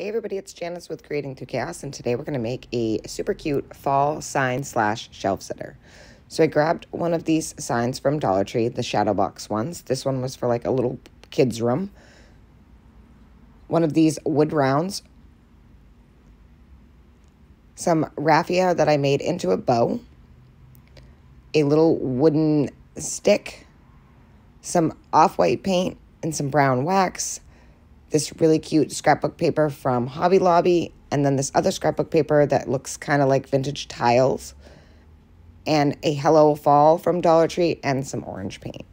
Hey everybody, it's Janice with Creating Through Chaos, and today we're going to make a super cute fall sign slash shelf sitter. So I grabbed one of these signs from Dollar Tree, the shadow box ones. This one was for like a little kid's room. One of these wood rounds. Some raffia that I made into a bow. A little wooden stick. Some off-white paint and some brown wax. This really cute scrapbook paper from Hobby Lobby, and then this other scrapbook paper that looks kind of like vintage tiles, and a Hello Fall from Dollar Tree, and some orange paint.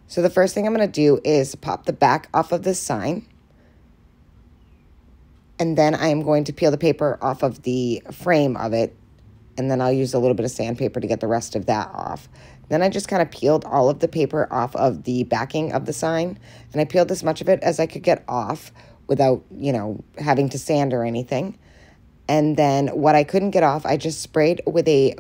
So the first thing I'm going to do is pop the back off of this sign, and then I am going to peel the paper off of the frame of it, and then I'll use a little bit of sandpaper to get the rest of that off. Then I just kind of peeled all of the paper off of the backing of the sign, and I peeled as much of it as I could get off without, having to sand or anything. And then what I couldn't get off, I just sprayed with a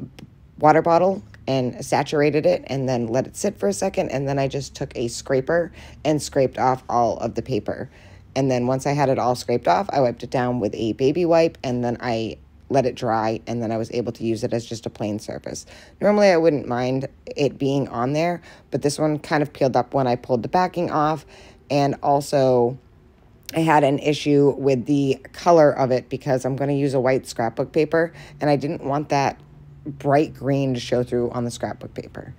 water bottle and saturated it and then let it sit for a second, and then I just took a scraper and scraped off all of the paper. And then once I had it all scraped off, I wiped it down with a baby wipe, and then I let it dry, and then I was able to use it as just a plain surface. Normally I wouldn't mind it being on there, but this one kind of peeled up when I pulled the backing off, and also I had an issue with the color of it because I'm going to use a white scrapbook paper, and I didn't want that bright green to show through on the scrapbook paper.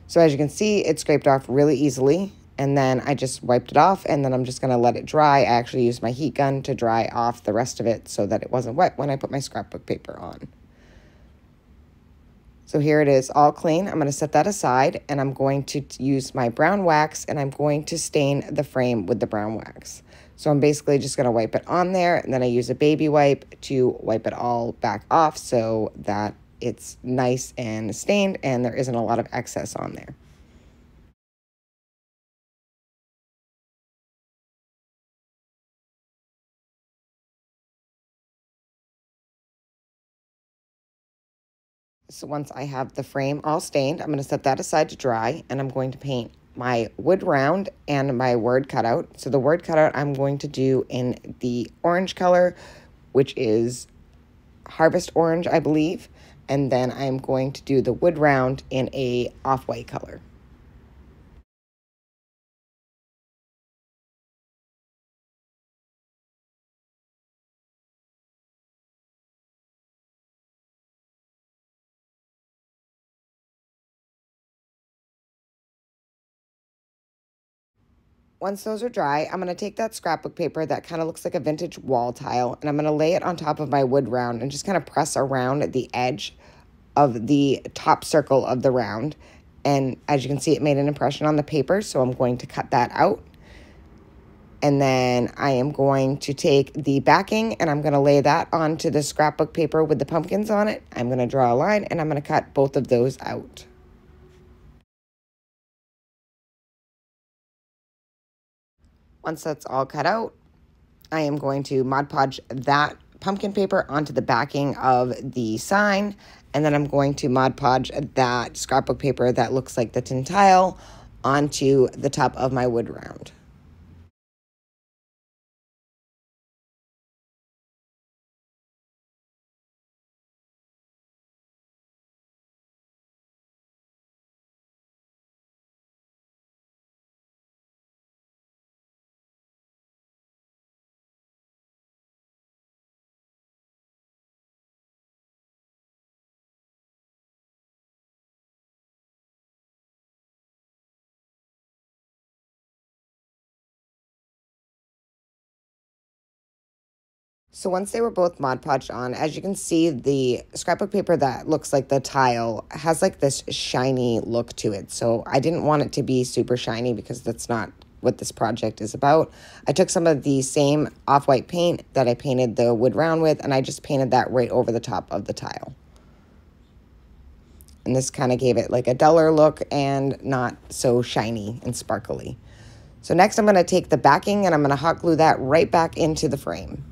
So as you can see, it scraped off really easily, and then I just wiped it off, and then I'm just going to let it dry. I actually used my heat gun to dry off the rest of it so that it wasn't wet when I put my scrapbook paper on. So here it is all clean. I'm going to set that aside, and I'm going to use my brown wax, and I'm going to stain the frame with the brown wax. So I'm basically just going to wipe it on there, and then I use a baby wipe to wipe it all back off so that it's nice and stained and there isn't a lot of excess on there. So once I have the frame all stained, I'm going to set that aside to dry, and I'm going to paint my wood round and my word cutout. So the word cutout I'm going to do in the orange color, which is harvest orange, I believe. And then I'm going to do the wood round in a off-white color. Once those are dry, I'm going to take that scrapbook paper that kind of looks like a vintage wall tile, and I'm going to lay it on top of my wood round and just kind of press around the edge of the top circle of the round. And as you can see, it made an impression on the paper, so I'm going to cut that out. And then I am going to take the backing, and I'm going to lay that onto the scrapbook paper with the pumpkins on it. I'm going to draw a line, and I'm going to cut both of those out. Once that's all cut out, I am going to Mod Podge that pumpkin paper onto the backing of the sign, and then I'm going to Mod Podge that scrapbook paper that looks like the tin tile onto the top of my wood round. So once they were both Mod Podged on, as you can see, the scrapbook paper that looks like the tile has like this shiny look to it. So I didn't want it to be super shiny because that's not what this project is about. I took some of the same off-white paint that I painted the wood round with, and I just painted that right over the top of the tile. And this kind of gave it like a duller look and not so shiny and sparkly. So next I'm going to take the backing, and I'm going to hot glue that right back into the frame.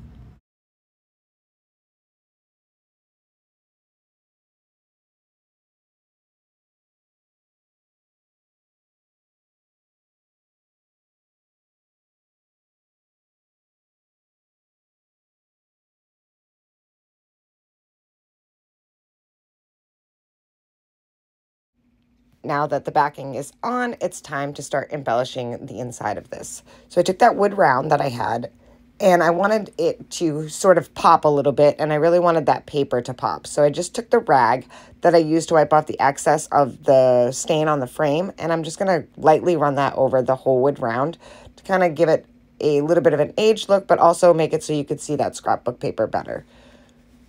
now that the backing is on, it's time to start embellishing the inside of this. So I took that wood round that I had, and I wanted it to sort of pop a little bit, and I really wanted that paper to pop. So I just took the rag that I used to wipe off the excess of the stain on the frame, and I'm just going to lightly run that over the whole wood round to kind of give it a little bit of an aged look, but also make it so you could see that scrapbook paper better.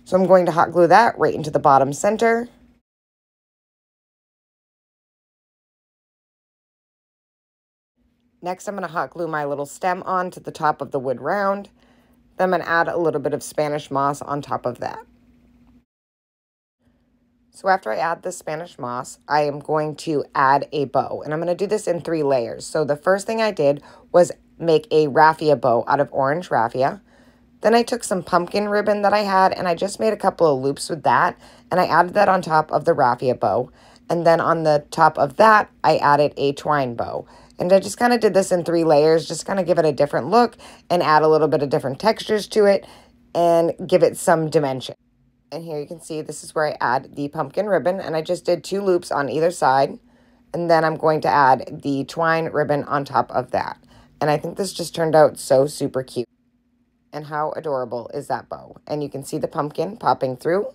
So I'm going to hot glue that right into the bottom center. Next, I'm going to hot glue my little stem on to the top of the wood round. Then I'm going to add a little bit of Spanish moss on top of that. So after I add the Spanish moss, I am going to add a bow. And I'm going to do this in 3 layers. So the first thing I did was make a raffia bow out of orange raffia. Then I took some pumpkin ribbon that I had, and I just made a couple of loops with that. And I added that on top of the raffia bow. And then on the top of that, I added a twine bow. And I just kind of did this in 3 layers, just kind of give it a different look and add a little bit of different textures to it and give it some dimension. And here you can see this is where I add the pumpkin ribbon, and I just did 2 loops on either side. And then I'm going to add the twine ribbon on top of that. And I think this just turned out so super cute. And how adorable is that bow? And you can see the pumpkin popping through.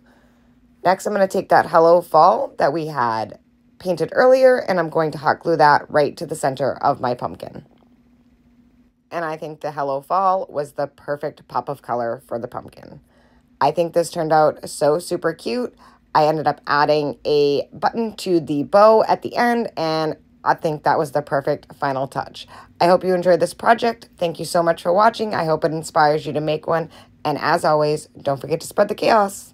Next, I'm going to take that Hello Fall that we had painted earlier, and I'm going to hot glue that right to the center of my pumpkin. And I think the Hello Fall was the perfect pop of color for the pumpkin. I think this turned out so super cute. I ended up adding a button to the bow at the end, and I think that was the perfect final touch. I hope you enjoyed this project. Thank you so much for watching. I hope it inspires you to make one. And as always, don't forget to spread the chaos.